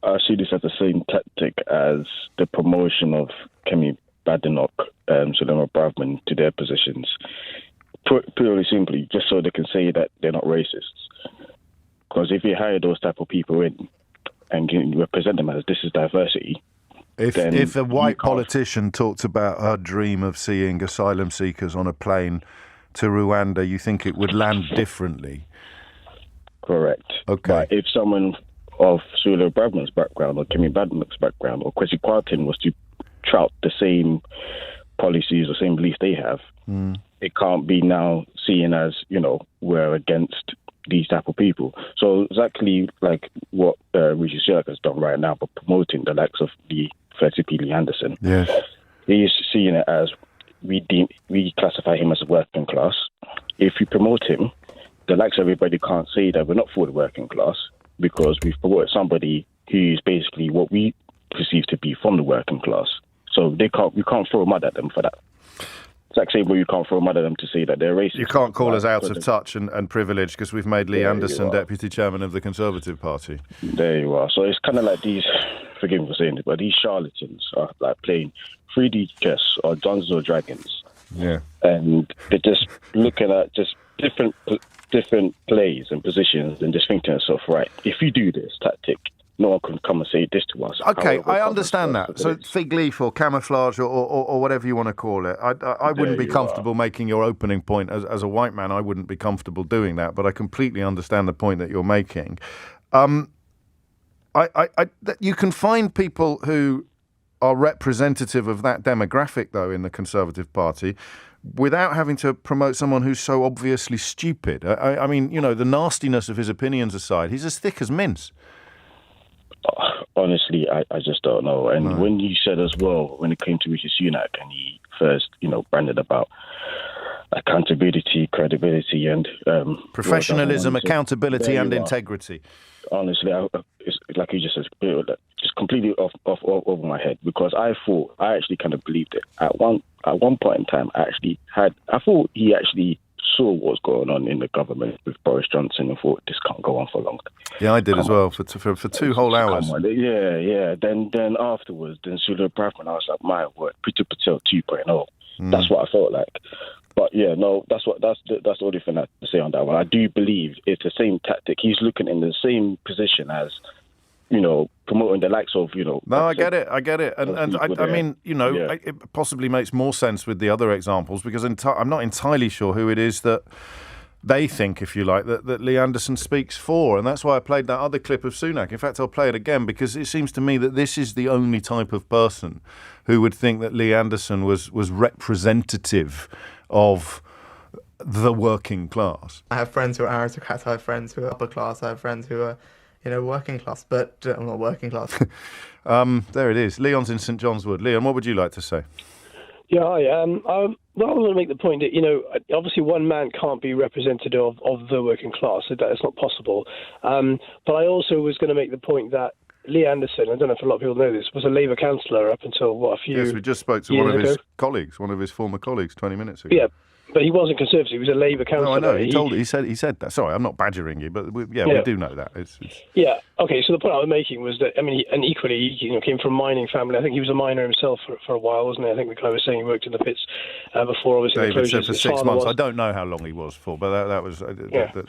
I see this as the same tactic as the promotion of Kemi Badenoch, Sulema Braverman to their positions. Purely simply, just so they can say that they're not racists. Because if you hire those type of people in and you represent them as this is diversity, if a white politician talked about her dream of seeing asylum seekers on a plane to Rwanda, you think it would land differently? Correct. Okay. But if someone of Sulema Braverman's background or Kemi Badenoch's background or Kwesi Kwarteng was to trout the same policies or same beliefs they have, it can't be now seen as, we're against these type of people. So exactly like what Rishi Sunak has done right now, but promoting the likes of the 30p Lee Anderson. Yes. He's seeing it as we classify him as a working class. If you promote him, the likes of everybody can't say that we're not for the working class because we've promoted somebody who's basically what we perceive to be from the working class. So we can't throw mud at them for that. Exact same way you can't throw mud at them to say that they're racist. You can't call us out of touch and privileged because we've made Lee Anderson Deputy Chairman of the Conservative Party. There you are. So it's kind of like these, forgive me for saying it, but these charlatans are like playing 3D chess or Dungeons or Dragons. Yeah. And they're just looking at just different plays and positions and just thinking to themselves, right, if you do this tactic, no one can come and say this to us. Okay, I understand that. So fig leaf or camouflage or whatever you want to call it. I wouldn't be comfortable making your opening point as a white man. I wouldn't be comfortable doing that, but I completely understand the point that you're making. You can find people who are representative of that demographic, though, in the Conservative Party, without having to promote someone who's so obviously stupid. I mean, the nastiness of his opinions aside, he's as thick as mince. Honestly, I just don't know. And when you said as well, when it came to Rishi Sunak and he first, branded about accountability, credibility and... professionalism, accountability and integrity. Honestly, it's like you just said, just completely off over my head because I actually kind of believed it. At one point in time, I thought he actually saw what's going on in the government with Boris Johnson and thought this can't go on for long. Yeah, I did as well for 2 whole hours. Yeah. Then afterwards, Sulema Braverman, I was like, my word, Priti Patel 2.0. That's what I felt like. But yeah, no, that's the only thing I say on that one. I do believe it's the same tactic. He's looking in the same position as, promoting the likes of, No, I get it. And I mean, it possibly makes more sense with the other examples because I'm not entirely sure who it is that they think, if you like, that Lee Anderson speaks for. And that's why I played that other clip of Sunak. In fact, I'll play it again because it seems to me that this is the only type of person who would think that Lee Anderson was representative of the working class. I have friends who are aristocrats, I have friends who are upper class, I have friends who are, working class, but I'm not working class. There it is. Leon's in St John's Wood. Leon, what would you like to say? Yeah, hi. I want to make the point that, obviously one man can't be representative of the working class. So that's not possible. But I also was going to make the point that Lee Anderson, I don't know if a lot of people know this, was a Labour councillor up until, a few years ago. Yes, we just spoke to one of his colleagues, one of his former colleagues 20 minutes ago. Yeah, but he wasn't Conservative, he was a Labour councillor. No, I know, he said that. Sorry, I'm not badgering you, but we do know that. It's... Yeah, okay, so the point I was making was that, and equally, he came from a mining family. I think he was a miner himself for a while, wasn't he? I think the guy was saying he worked in the pits before, obviously, David the closures. said for 6 months. I don't know how long he was for, but that was,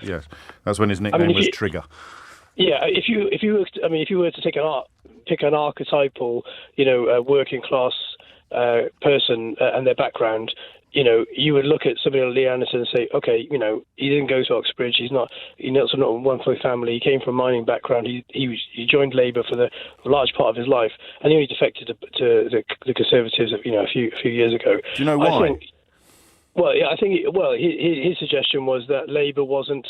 yes, that's when his nickname was Trigger. Yeah, if you were to pick an archetypal, working class person and their background, you would look at somebody like Lee Anderson and say, okay, he didn't go to Oxbridge. He's not one for family. He came from a mining background. He joined Labour for the large part of his life, and he only defected to the Conservatives, a few years ago. Do you know why? His suggestion was that Labour wasn't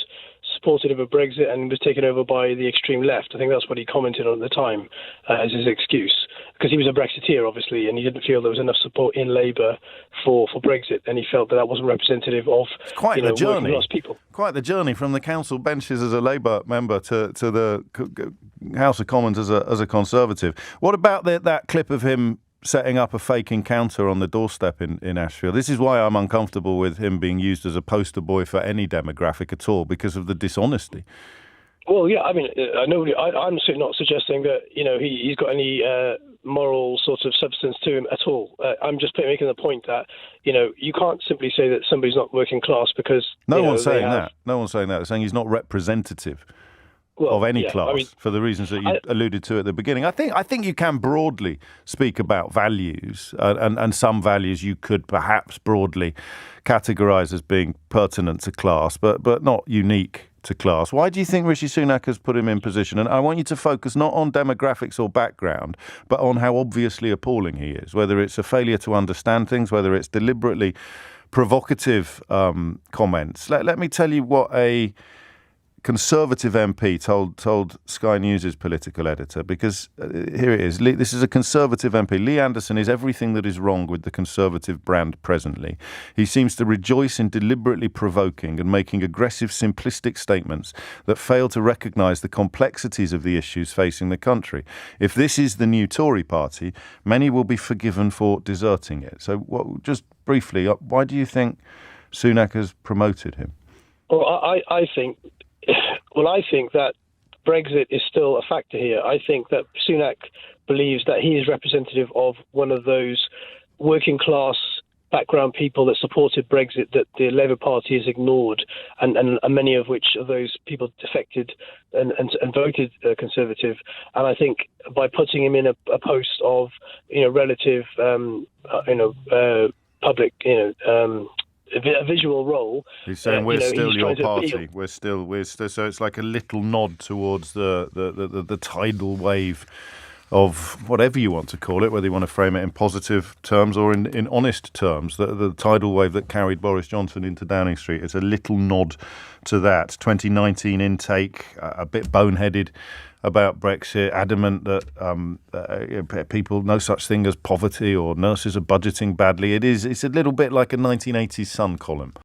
supportive of Brexit and was taken over by the extreme left. I think that's what he commented on at the time as his excuse, because he was a Brexiteer, obviously, and he didn't feel there was enough support in Labour for Brexit, and he felt that wasn't representative of the journey. Working class people. Quite the journey from the council benches as a Labour member to the House of Commons as a Conservative. What about that clip of him setting up a fake encounter on the doorstep in Ashfield? This is why I'm uncomfortable with him being used as a poster boy for any demographic at all, because of the dishonesty. Well, yeah, I mean, I'm certainly not suggesting that, he's got any moral sort of substance to him at all. I'm just making the point that, you can't simply say that somebody's not working class because... No one's saying that. No one's saying that. They're saying he's not representative of any class for the reasons that you alluded to at the beginning. I think you can broadly speak about values, and some values you could perhaps broadly categorise as being pertinent to class, but not unique to class. Why do you think Rishi Sunak has put him in position? And I want you to focus not on demographics or background, but on how obviously appalling he is, whether it's a failure to understand things, whether it's deliberately provocative comments. Let me tell you what a Conservative MP told Sky News' political editor, because here it is. This is a Conservative MP. Lee Anderson is everything that is wrong with the Conservative brand presently. He seems to rejoice in deliberately provoking and making aggressive, simplistic statements that fail to recognise the complexities of the issues facing the country. If this is the new Tory Party, many will be forgiven for deserting it. So just briefly, why do you think Sunak has promoted him? Well, I think that Brexit is still a factor here. I think that Sunak believes that he is representative of one of those working class background people that supported Brexit that the Labour Party has ignored, and many of which of those people defected and voted Conservative. And I think by putting him in a post of relative public a visual role. He's saying we're still your party. We're still. So it's like a little nod towards the tidal wave of whatever you want to call it, whether you want to frame it in positive terms or in honest terms. The tidal wave that carried Boris Johnson into Downing Street. It's a little nod to that. 2019 intake, a bit boneheaded about Brexit, adamant that people, no such thing as poverty or nurses are budgeting badly. It's a little bit like a 1980s Sun column.